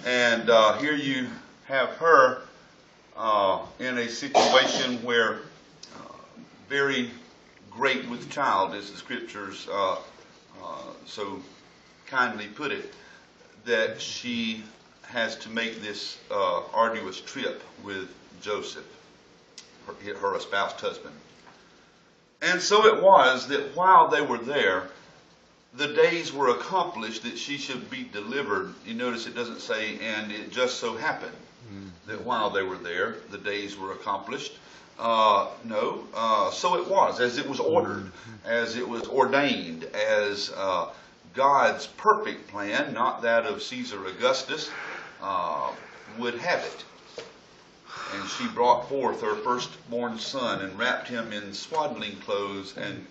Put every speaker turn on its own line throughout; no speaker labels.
And here you have her in a situation where very great with child, as the scriptures so kindly put it, that she has to make this arduous trip with Joseph, her espoused husband. And so it was that while they were there, the days were accomplished that she should be delivered. You notice it doesn't say, and it just so happened that while they were there, the days were accomplished. No, so it was, as it was ordered, as it was ordained, as God's perfect plan, not that of Caesar Augustus, would have it. And she brought forth her firstborn son and wrapped him in swaddling clothes and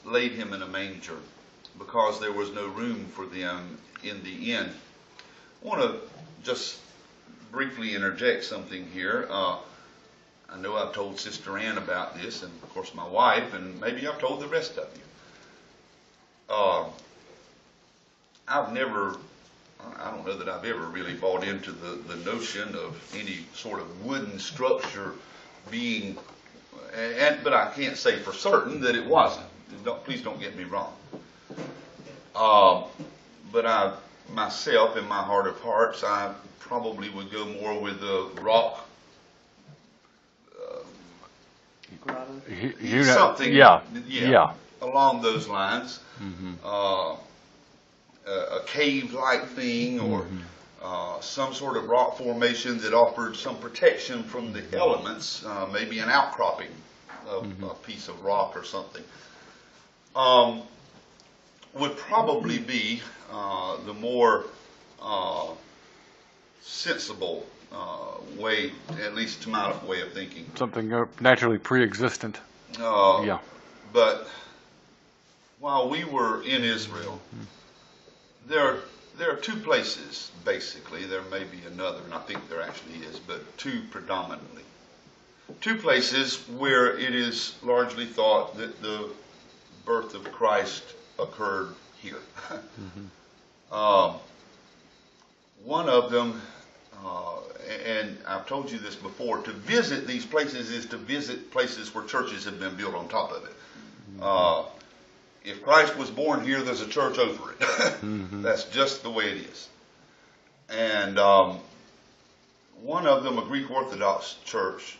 laid him in a manger, because there was no room for them in the inn. I want to just briefly interject something here. I know I've told Sister Ann about this, and of course my wife, and maybe I've told the rest of you. I've never, I don't know that I've ever really bought into the notion of any sort of wooden structure being, but I can't say for certain that it wasn't. Please don't get me wrong. But I, myself, in my heart of hearts, I probably would go more with the rock, something, yeah, along those lines. A cave-like thing, or some sort of rock formation that offered some protection from the elements, maybe an outcropping of a piece of rock or something. Would probably be the more sensible way, at least to my way of thinking.
Something naturally pre-existent.
Yeah. But while we were in Israel, there are two places, basically. There may be another, and I think there actually is, but two predominantly. Two places where it is largely thought that the birth of Christ occurred here. One of them, and I've told you this before, to visit these places is to visit places where churches have been built on top of it. If Christ was born here, there's a church over it. That's just the way it is. And one of them, a Greek Orthodox church,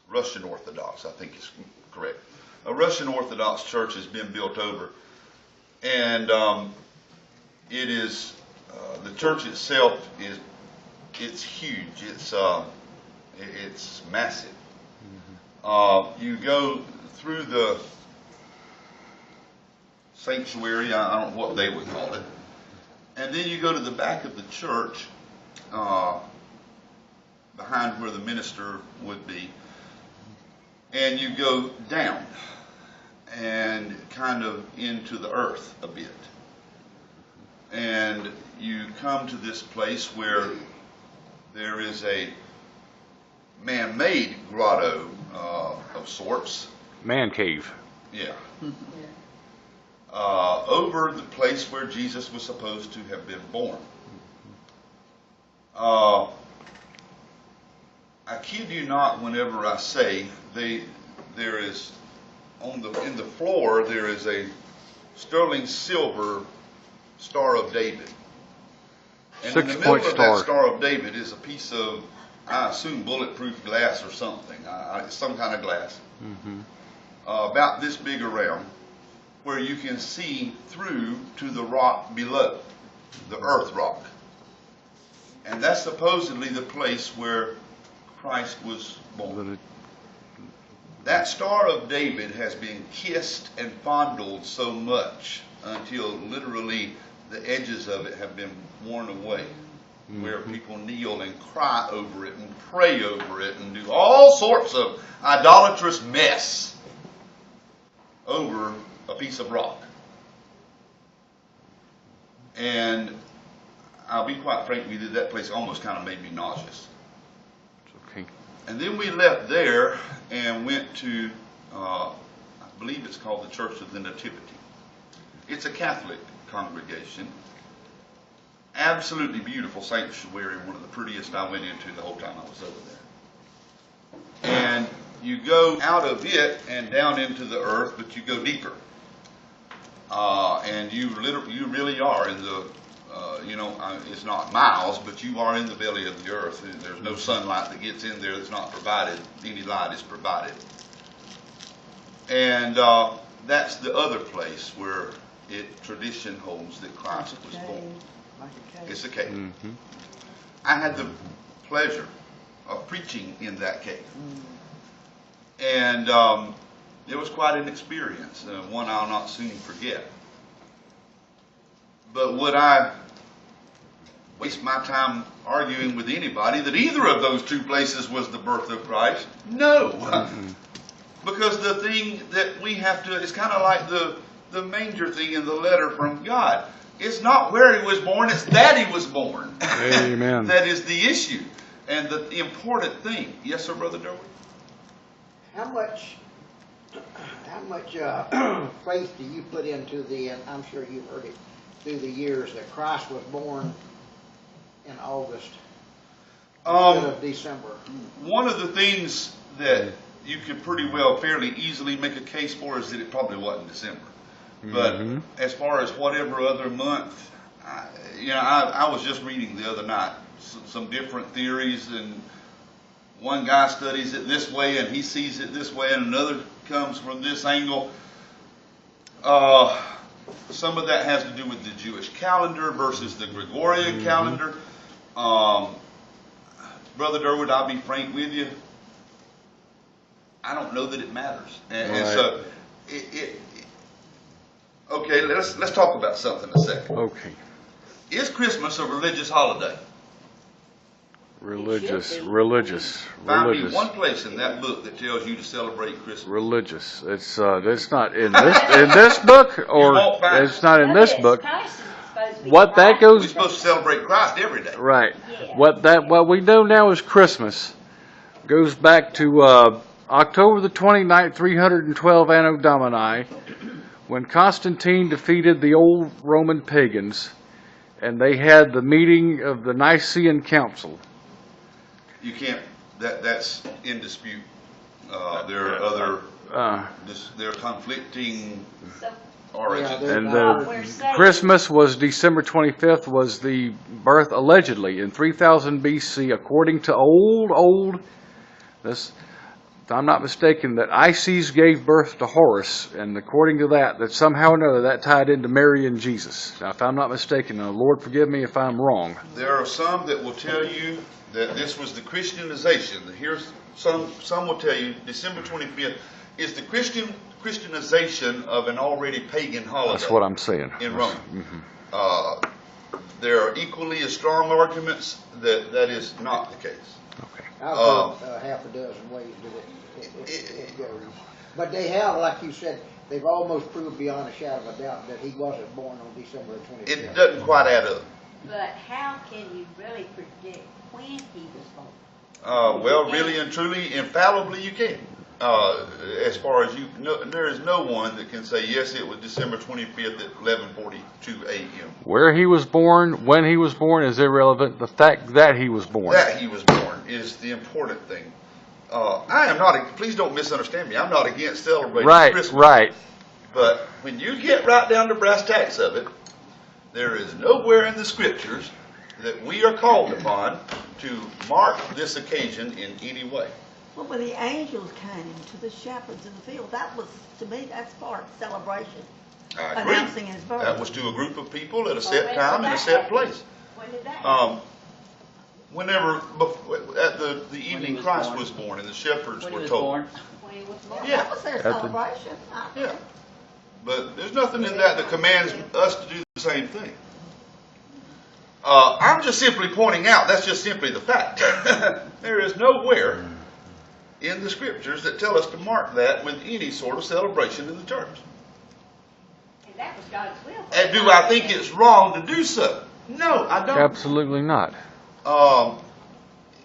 Russian Orthodox, I think is correct. A Russian Orthodox church has been built over, and it is the church itself it's huge. It's massive. You go through the sanctuary, I don't know what they would call it, and then you go to the back of the church, behind where the minister would be, and you go down and kind of into the earth a bit. And you come to this place where there is a man-made grotto of sorts.
Man cave.
Yeah. Over the place where Jesus was supposed to have been born. I kid you not whenever I say there is in the floor there is a sterling silver Star of David. And in the middle of that Star of David is a piece of, I assume, bulletproof glass or something, some kind of glass, about this big around, where you can see through to the rock below, the earth rock. And that's supposedly the place where Christ was born. That Star of David has been kissed and fondled so much until literally the edges of it have been worn away, where people kneel and cry over it and pray over it and do all sorts of idolatrous mess over a piece of rock. And I'll be quite frank with you, that place almost kind of made me nauseous.
Okay.
And then we left there and went to, I believe it's called the Church of the Nativity. It's a Catholic congregation. absolutely beautiful sanctuary, one of the prettiest I went into the whole time I was over there. And you go out of it and down into the earth, but you go deeper. And you really are in the, it's not miles, but you are in the belly of the earth. And there's no sunlight that gets in there that's not provided. Any light is provided. And that's the other place where tradition holds that Christ was born. It's a cave.
Mm-hmm.
I had the pleasure of preaching in that cave. And it was quite an experience, one I'll not soon forget. But would I waste my time arguing with anybody that either of those two places was the birth of Christ? No.
Mm-hmm.
Because the thing that we have to, it's kind of like the manger thing in the letter from God. It's not where he was born, it's that he was born.
Amen.
That is the issue and the important thing. Yes, sir, Brother Derwood?
How much faith do you put into and I'm sure you've heard it through the years, that Christ was born in August instead of December?
One of the things that you could pretty well fairly easily make a case for is that it probably wasn't December. But as far as whatever other month, I was just reading the other night some different theories, and one guy studies it this way and he sees it this way, and another comes from this angle. Some of that has to do with the Jewish calendar versus the Gregorian calendar. Brother Derwood, I'll be frank with you, I don't know that it matters. And so, okay, let's talk about something a second.
Okay.
Is Christmas a religious holiday?
Religious.
Find me one place in that book that tells you to celebrate Christmas.
Religious. It's not in this book, or
won't find
it's not in this book. What
What
that
We're
goes
supposed to celebrate Christ every day.
right.
Yeah.
What we know now is Christmas goes back to October the 29th, 312 Anno Domini, when Constantine defeated the old Roman pagans, and they had the meeting of the Nicene Council.
You can't. That's in dispute. There are other. There are conflicting origins.
Yeah,
And
We're
the
saying-
Christmas was December 25th, was the birth, allegedly, in 3000 BC, according to this, if I'm not mistaken, that Isis gave birth to Horus, and according to that somehow or another that tied into Mary and Jesus. Now, if I'm not mistaken, now, Lord forgive me if I'm wrong.
There are some that will tell you that this was the Christianization. Here's some will tell you December 25th is the Christianization of an already pagan holiday.
That's what I'm saying.
In Rome. There are equally as strong arguments that is not the case.
Okay.
I've heard half a dozen ways that it goes. But they have, like you said, they've almost proved beyond a shadow of a doubt that he wasn't born on December 25th.
It doesn't quite add up.
But how can you really predict when he was born?
Well, really and truly, infallibly, you can. As far as there is no one that can say, yes, it was December 25th at 11:42 a.m.
Where he was born, when he was born is irrelevant. The fact that he was born.
That he was born is the important thing. I am not, please don't misunderstand me, I'm not against celebrating Christmas.
Right.
But when you get right down to brass tacks of it, there is nowhere in the scriptures that we are called upon to mark this occasion in any way.
Well, when the angels came to the shepherds in the field, that was, to me, that's part of celebration.
I agree.
Announcing his birth.
That was to a group of people at a set
when
time
did
and a
that
set
happen?
place.
When did that happen?
Whenever, at the evening Christ was born and the shepherds were told.
When he was born?
Yeah.
That was their celebration.
Yeah. But there's nothing in that commands us to do the same thing. I'm just simply pointing out, that's just simply the fact. There is nowhere in the scriptures that tell us to mark that with any sort of celebration in the church.
And that was God's will.
And do I think it's wrong to do so? No, I don't.
Absolutely not.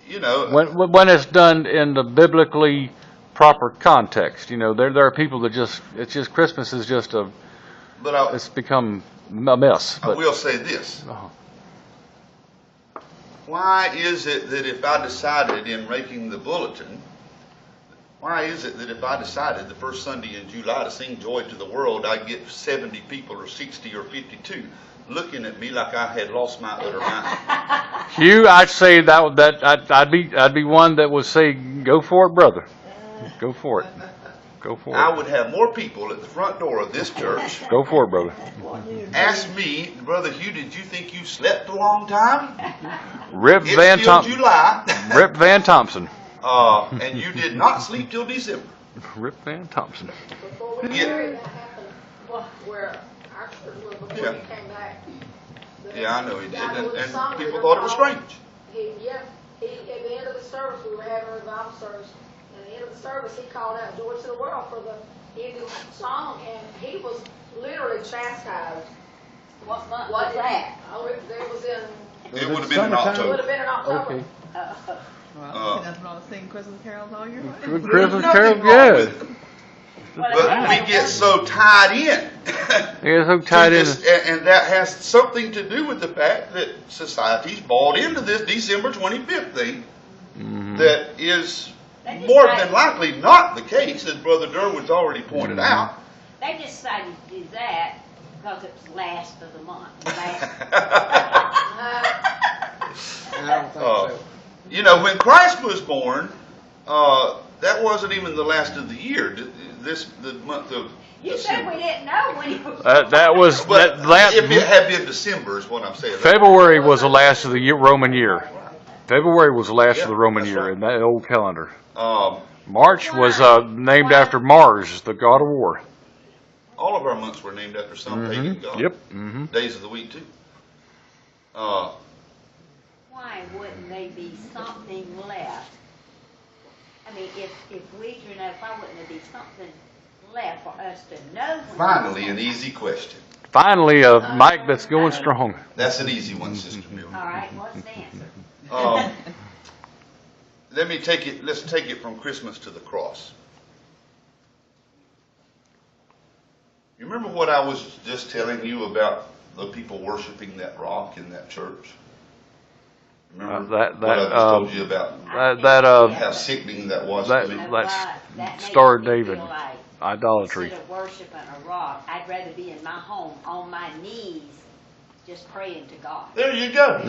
You know,
When it's done in the biblically proper context, there are people that Christmas is just
but
it's become a mess.
I
But
will say this. why is it that if I decided in making the bulletin, why is it that if I decided the first Sunday in July to sing Joy to the World, I'd get 70 people or 60 or 52 looking at me like I had lost my utter mind?
Hugh, I'd say I'd be one that would say, go for it, brother. Go for it. Go for
I
it.
would have more people at the front door of this church
Go for it, brother.
ask me, Brother Hugh, did you think you slept a long time?
Rip
It's
Van
still
Thompson.
July,
Rip Van Thompson.
and you did not sleep till December.
Rip Van Thompson.
Before we
Yeah.
married, that happened, where our church was before
Yeah.
he came back.
Yeah, I know he did,
guy who was
and
song
people
leader
thought it was
called-
strange.
He, at the end of the service, we were having a revival service, and at the end of the service, he called out Joy to the World for the ending song, and he was literally chastised.
What month was that?
Oh, it was in,
It would have been in
it would
October.
have been in October.
Okay.
Well, nothing wrong with singing Christmas carols all year round.
Good Christmas
Nothing
Carol,
wrong
yeah.
with it. But we get so tied in.
Yeah, so tied in.
And that has something to do with the fact that society's bought into this December 25th thing that is
They just
more
tried-
than likely not the case, as Brother Durwood's already pointed out.
They decided to do that because it was last of the month.
I don't think so.
You know, when Christ was born, that wasn't even the last of the year. The month of
You said we didn't know when he was.
That was,
But
that,
if it had been December is what I'm saying.
February was the last of the Roman year. February was the last of the
Yeah,
Roman
that's
year
right.
in that old calendar.
Um,
March was named after Mars, the god of war.
all of our months were named after some pagan god.
Yep.
Days of the week too.
Why wouldn't they be something left? I mean, if we, why wouldn't there be something left for us to know? when
Finally, an easy question.
Finally, a mic that's going strong.
That's an easy one, Sister Bill.
All right, what's the answer?
Let's take it from Christmas to the cross. You remember what I was just telling you about the people worshiping that rock in that church? Remember
That-
what I just told you about how sickening that was
that-
to me?
You know
that's
what? That makes
Star of
me feel
David.
like
Idolatry.
instead of worshiping a rock, I'd rather be in my home on my knees, just praying to God.
There you go.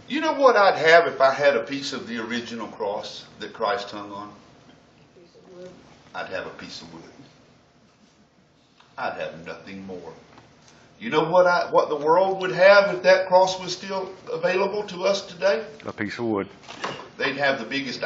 You know what I'd have if I had a piece of the original cross that Christ hung on? I'd have a piece of wood. I'd have nothing more. You know what the world would have if that cross was still available to us today?
A piece of wood.
They'd have the biggest